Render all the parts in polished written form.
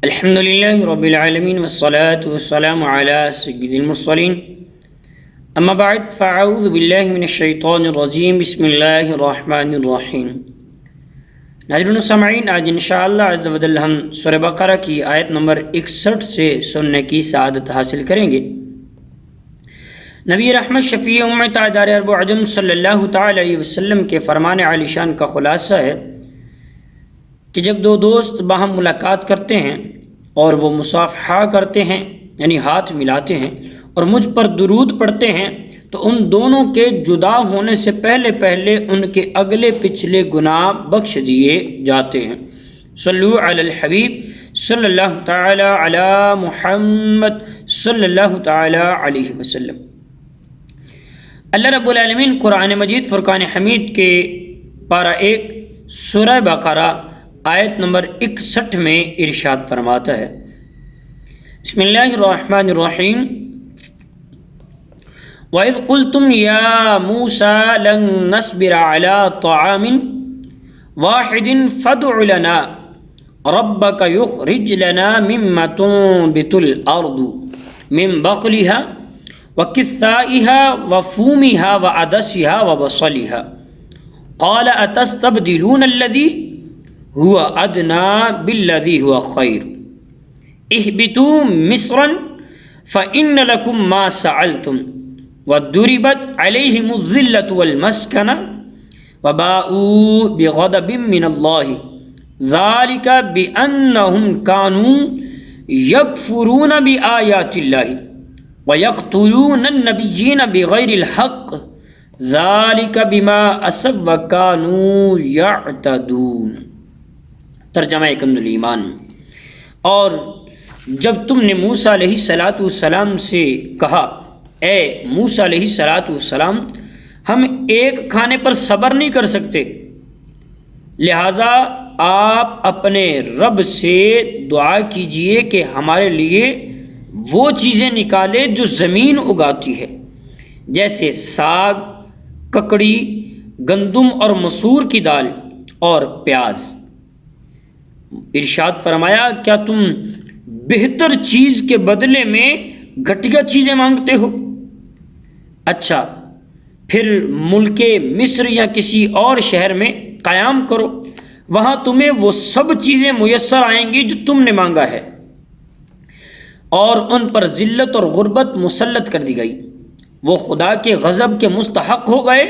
الحمد لله رب العالمين والصلاة والسلام على سيد المرسلين أما بعد فأعوذ بالله من الشيطان الرجيم بسم الله الرحمن الرحیم۔ ناظرین و سامعین، آج انشاءاللہ عز و جل ہم سورہ بقرہ کی آیت نمبر 61 سے سننے کی سعادت حاصل کریں گے۔ نبی رحمت شفیع امت تاجدار عرب و عجم صلی اللہ تعالی علیہ وسلم کے فرمان عالی شان کا خلاصہ ہے کہ جب دو دوست باہم ملاقات کرتے ہیں اور وہ مصافحہ کرتے ہیں یعنی ہاتھ ملاتے ہیں اور مجھ پر درود پڑھتے ہیں تو ان دونوں کے جدا ہونے سے پہلے ان کے اگلے پچھلے گناہ بخش دیے جاتے ہیں۔ صلو علی الحبیب صلی اللہ تعالی علی محمد صلی اللہ تعالی علیہ وسلم۔ اللہ رب العالمین قرآن مجید فرقان حمید کے پارہ 1 سورہ بقرہ آیت نمبر 61 میں ارشاد فرماتا ہے، بسم اللہ الرحمن الرحیم، وَإِذْ قُلْتُمْ يَا مُوسَى لَن نَّصْبِرَ عَلَىٰ طَعَامٍ وَاحِدٍ فَادْعُ لَنَا رَبَّكَ يُخْرِجْ لَنَا مِمَّا تُنبِتُ الْأَرْضُ مِن بَقْلِهَا وَكِثَّائِهَا وَفُومِهَا وَعَدَسِهَا وَبَصَلِهَا قَالَ أَتَسْتَبْدِلُونَ الَّذِي هو أدنى بالذي هو خير اهبطوا مصرا فإن لكم ما سألتم وضربت عليهم الذلة والمسكنة وباءوا بغضب من الله ذلك بأنهم كانوا يكفرون بآيات الله ويقتلون النبيين بغير الحق ذلك بما عصوا وكانوا يعتدون۔ ترجمہ کنز الایمان۔ اور جب تم نے موسیٰ علیہ السلام سے کہا، اے موسیٰ علیہ السلام، ہم ایک کھانے پر صبر نہیں کر سکتے، لہٰذا آپ اپنے رب سے دعا کیجئے کہ ہمارے لیے وہ چیزیں نکالے جو زمین اگاتی ہے، جیسے ساگ، ککڑی، گندم اور مسور کی دال اور پیاز۔ ارشاد فرمایا، کیا تم بہتر چیز کے بدلے میں گھٹیا چیزیں مانگتے ہو؟ اچھا، پھر ملک مصر یا کسی اور شہر میں قیام کرو، وہاں تمہیں وہ سب چیزیں میسر آئیں گی جو تم نے مانگا ہے۔ اور ان پر ذلت اور غربت مسلط کر دی گئی، وہ خدا کے غضب کے مستحق ہو گئے۔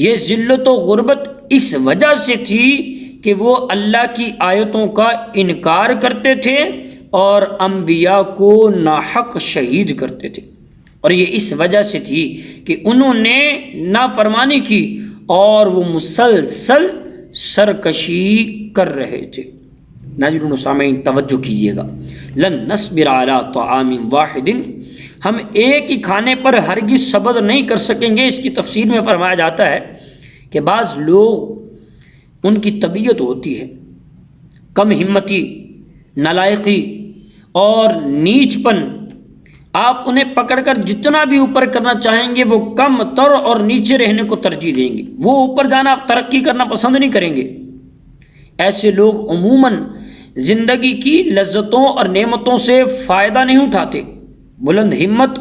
یہ ذلت و غربت اس وجہ سے تھی کہ وہ اللہ کی آیتوں کا انکار کرتے تھے اور انبیاء کو ناحق شہید کرتے تھے، اور یہ اس وجہ سے تھی کہ انہوں نے نافرمانی کی اور وہ مسلسل سرکشی کر رہے تھے۔ ناظرین و سامعین، توجہ کیجیے گا، لن نصبر علی طعام واحد، ہم ایک ہی کھانے پر ہرگز صبر نہیں کر سکیں گے۔ اس کی تفسیر میں فرمایا جاتا ہے کہ بعض لوگ ان کی طبیعت ہوتی ہے کم ہمتی، نالائقی اور نیچ پن، آپ انہیں پکڑ کر جتنا بھی اوپر کرنا چاہیں گے وہ کم تر اور نیچے رہنے کو ترجیح دیں گے، وہ اوپر جانا، ترقی کرنا پسند نہیں کریں گے۔ ایسے لوگ عموماً زندگی کی لذتوں اور نعمتوں سے فائدہ نہیں اٹھاتے۔ بلند ہمت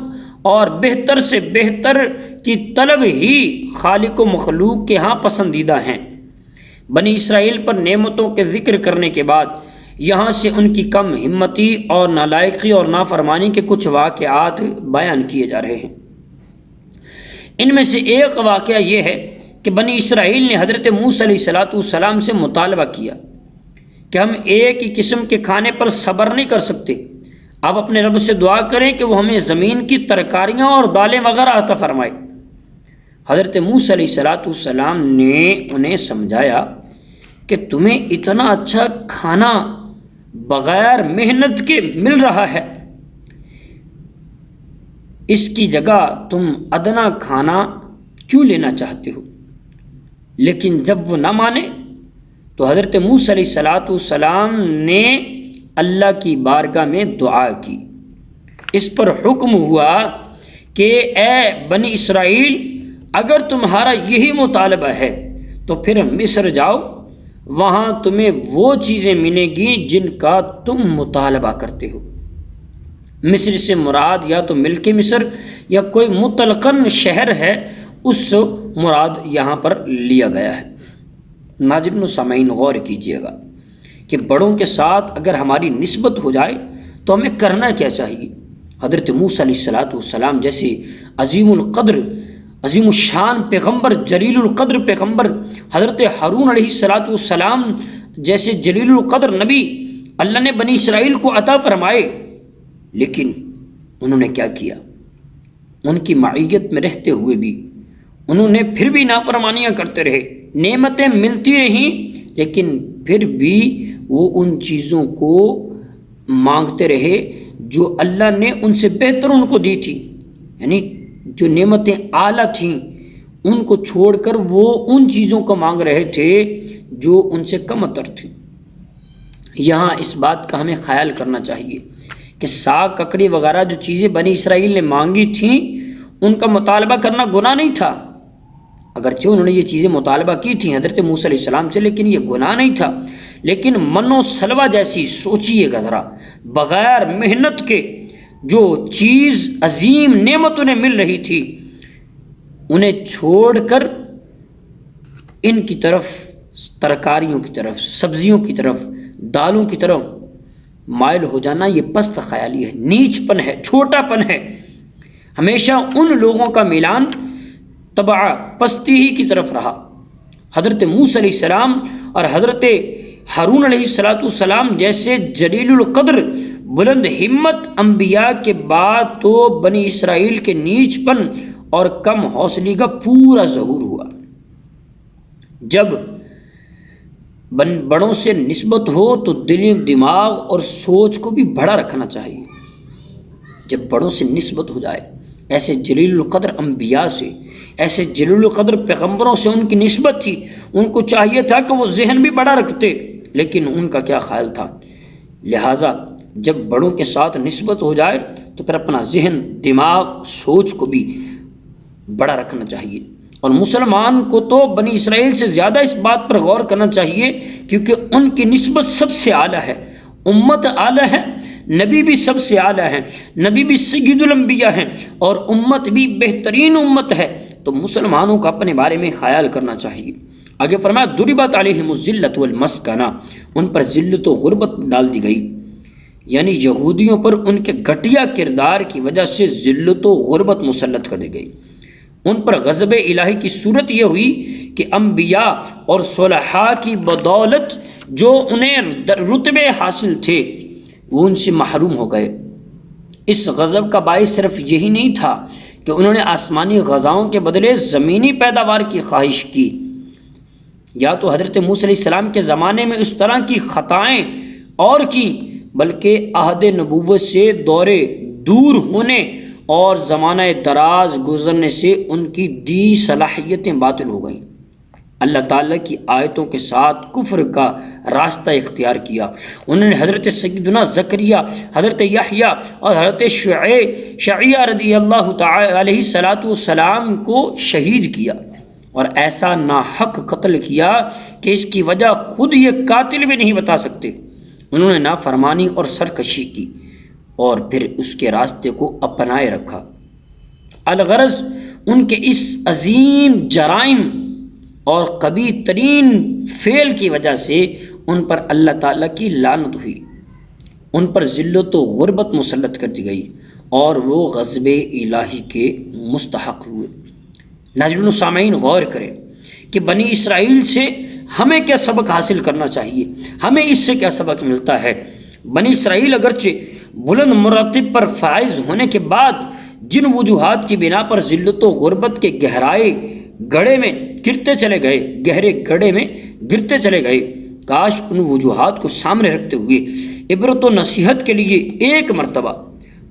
اور بہتر سے بہتر کی طلب ہی خالق و مخلوق کے ہاں پسندیدہ ہیں۔ بنی اسرائیل پر نعمتوں کے ذکر کرنے کے بعد یہاں سے ان کی کم ہمتی اور نالائقی اور نافرمانی کے کچھ واقعات بیان کیے جا رہے ہیں۔ ان میں سے ایک واقعہ یہ ہے کہ بنی اسرائیل نے حضرت موسیٰ علیہ السلام سے مطالبہ کیا کہ ہم ایک ہی قسم کے کھانے پر صبر نہیں کر سکتے، آپ اپنے رب سے دعا کریں کہ وہ ہمیں زمین کی ترکاریاں اور دالیں وغیرہ عطا فرمائے۔ حضرت موسیٰ علیہ السلام نے انہیں سمجھایا کہ تمہیں اتنا اچھا کھانا بغیر محنت کے مل رہا ہے، اس کی جگہ تم ادنا کھانا کیوں لینا چاہتے ہو؟ لیکن جب وہ نہ مانے تو حضرت موسیٰ علیہ السلام نے اللہ کی بارگاہ میں دعا کی۔ اس پر حکم ہوا کہ اے بنی اسرائیل، اگر تمہارا یہی مطالبہ ہے تو پھر مصر جاؤ وہاں تمہیں وہ چیزیں ملیں گی جن کا تم مطالبہ کرتے ہو۔ مصر سے مراد یا تو ملک مصر یا کوئی مطلقاً شہر ہے، اس مراد یہاں پر لیا گیا ہے۔ ناظرین و سامعین غور کیجیے گا کہ بڑوں کے ساتھ اگر ہماری نسبت ہو جائے تو ہمیں کرنا کیا چاہیے۔ حضرت موسیٰ علیہ السلام جیسے عظیم القدر، عظیم الشان پیغمبر، جلیل القدر پیغمبر، حضرت ہارون علیہ السلام جیسے جلیل القدر نبی اللہ نے بنی اسرائیل کو عطا فرمائے، لیکن انہوں نے کیا کیا؟ ان کی معیت میں رہتے ہوئے بھی انہوں نے پھر بھی نافرمانیاں کرتے رہے، نعمتیں ملتی رہیں لیکن پھر بھی وہ ان چیزوں کو مانگتے رہے جو اللہ نے ان سے بہتر ان کو دی تھی، یعنی جو نعمتیں اعلیٰ تھیں ان کو چھوڑ کر وہ ان چیزوں کو مانگ رہے تھے جو ان سے کم تر تھیں۔ یہاں اس بات کا ہمیں خیال کرنا چاہیے کہ ساگ ککڑی وغیرہ جو چیزیں بنی اسرائیل نے مانگی تھیں ان کا مطالبہ کرنا گناہ نہیں تھا، اگرچہ انہوں نے یہ چیزیں مطالبہ کی تھیں حضرت موسیٰ علیہ السلام سے، لیکن یہ گناہ نہیں تھا۔ لیکن من و سلوہ جیسی، سوچئے گا ذرا، بغیر محنت کے جو چیز عظیم نعمت انہیں مل رہی تھی انہیں چھوڑ کر ان کی طرف، ترکاریوں کی طرف، سبزیوں کی طرف، دالوں کی طرف مائل ہو جانا، یہ پست خیالی ہے، نیچ پن ہے، چھوٹا پن ہے۔ ہمیشہ ان لوگوں کا میلان تبع پستی ہی کی طرف رہا۔ حضرت موسیٰ علیہ السلام اور حضرت ہارون علیہ السلام جیسے جلیل القدر بلند ہمت انبیاء کے بعد تو بنی اسرائیل کے نیچ پن اور کم حوصلے کا پورا ظہور ہوا۔ جب بڑوں سے نسبت ہو تو دل، دماغ اور سوچ کو بھی بڑا رکھنا چاہیے۔ جب بڑوں سے نسبت ہو جائے، ایسے جلیل القدر انبیاء سے، ایسے جلیل القدر پیغمبروں سے ان کی نسبت تھی، ان کو چاہیے تھا کہ وہ ذہن بھی بڑا رکھتے، لیکن ان کا کیا خیال تھا؟ لہٰذا جب بڑوں کے ساتھ نسبت ہو جائے تو پھر اپنا ذہن، دماغ، سوچ کو بھی بڑا رکھنا چاہیے۔ اور مسلمان کو تو بنی اسرائیل سے زیادہ اس بات پر غور کرنا چاہیے کیونکہ ان کی نسبت سب سے اعلیٰ ہے، امت اعلیٰ ہے، نبی بھی سب سے اعلیٰ ہیں، نبی بھی سید الانبیاء ہیں اور امت بھی بہترین امت ہے، تو مسلمانوں کا اپنے بارے میں خیال کرنا چاہیے۔ آگے فرمایا ضربت علیہم الذلۃ والمسکنہ، ان پر ذلت و غربت ڈال دی گئی، یعنی یہودیوں پر ان کے گھٹیا کردار کی وجہ سے ذلت و غربت مسلط کر دی گئی۔ ان پر غضب الہی کی صورت یہ ہوئی کہ انبیاء اور صلحاء کی بدولت جو انہیں رتبے حاصل تھے وہ ان سے محروم ہو گئے۔ اس غضب کا باعث صرف یہی نہیں تھا کہ انہوں نے آسمانی غذاؤں کے بدلے زمینی پیداوار کی خواہش کی، یا تو حضرت موسیٰ علیہ السلام کے زمانے میں اس طرح کی خطائیں اور کی، بلکہ عہد نبوت سے دورے دور ہونے اور زمانہ دراز گزرنے سے ان کی دی صلاحیتیں باطل ہو گئیں۔ اللہ تعالیٰ کی آیتوں کے ساتھ کفر کا راستہ اختیار کیا۔ انہوں نے حضرت سیدنا زکریا، حضرت یحییٰ اور حضرت شعیہ رضی اللہ تعالی علیہ السلام کو شہید کیا اور ایسا ناحق قتل کیا کہ اس کی وجہ خود یہ قاتل بھی نہیں بتا سکتے۔ انہوں نے نافرمانی اور سرکشی کی اور پھر اس کے راستے کو اپنائے رکھا۔ الغرض ان کے اس عظیم جرائم اور قبیح ترین فعل کی وجہ سے ان پر اللہ تعالیٰ کی لعنت ہوئی، ان پر ذلت و غربت مسلط کر دی گئی اور وہ غضب الہی کے مستحق ہوئے۔ ناظرین و سامعین غور کریں کہ بنی اسرائیل سے ہمیں کیا سبق حاصل کرنا چاہیے، ہمیں اس سے کیا سبق ملتا ہے۔ بنی اسرائیل اگرچہ بلند مراتب پر فائز ہونے کے بعد جن وجوہات کی بنا پر ذلت و غربت کے گہرے گڑھے میں گرتے چلے گئے، کاش ان وجوہات کو سامنے رکھتے ہوئے عبرت و نصیحت کے لیے ایک مرتبہ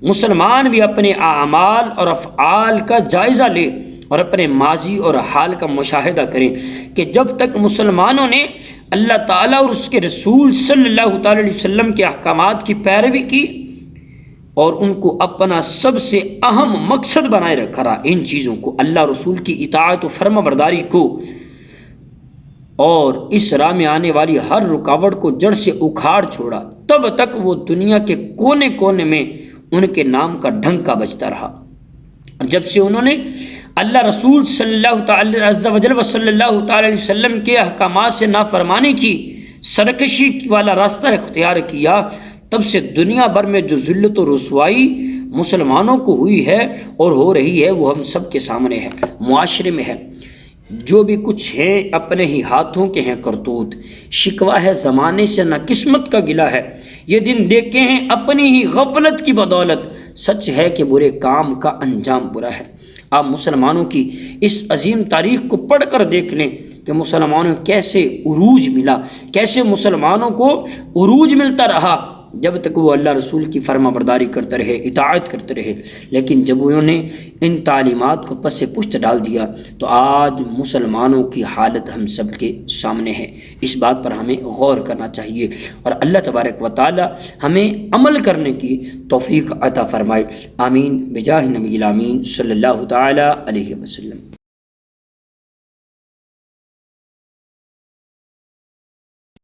مسلمان بھی اپنے اعمال اور افعال کا جائزہ لے اور اپنے ماضی اور حال کا مشاہدہ کریں کہ جب تک مسلمانوں نے اللہ تعالیٰ اور اس کے رسول صلی اللہ تعالی علیہ وسلم کے احکامات کی پیروی کی اور ان کو اپنا سب سے اہم مقصد بنائے رکھا رہا، ان چیزوں کو، اللہ رسول کی اطاعت و فرما برداری کو اور اس راہ میں آنے والی ہر رکاوٹ کو جڑ سے اکھاڑ چھوڑا، تب تک وہ دنیا کے کونے کونے میں ان کے نام کا ڈھنکا بجتا رہا۔ اور جب سے انہوں نے اللہ رسول صلی اللہ تعالی عز و جل و صلی اللہ تعالی علیہ وسلم کے احکامات سے نافرمانی کی، سرکشی والا راستہ اختیار کیا، تب سے دنیا بھر میں جو ذلت و رسوائی مسلمانوں کو ہوئی ہے اور ہو رہی ہے وہ ہم سب کے سامنے ہے، معاشرے میں ہے۔ جو بھی کچھ ہے اپنے ہی ہاتھوں کے ہیں کرتوت، شکوہ ہے زمانے سے نہ قسمت کا گلہ ہے، یہ دن دیکھے ہیں اپنی ہی غفلت کی بدولت، سچ ہے کہ برے کام کا انجام برا ہے۔ آپ مسلمانوں کی اس عظیم تاریخ کو پڑھ کر دیکھ لیں کہ مسلمانوں کو کیسے عروج ملا، کیسے مسلمانوں کو عروج ملتا رہا جب تک وہ اللہ رسول کی فرما برداری کرتے رہے، اطاعت کرتے رہے۔ لیکن جب انہوں نے ان تعلیمات کو پس پشت ڈال دیا تو آج مسلمانوں کی حالت ہم سب کے سامنے ہے۔ اس بات پر ہمیں غور کرنا چاہیے اور اللہ تبارک و تعالی ہمیں عمل کرنے کی توفیق عطا فرمائے۔ آمین بجاہ نبی الامین صلی اللہ تعالی علیہ وسلم۔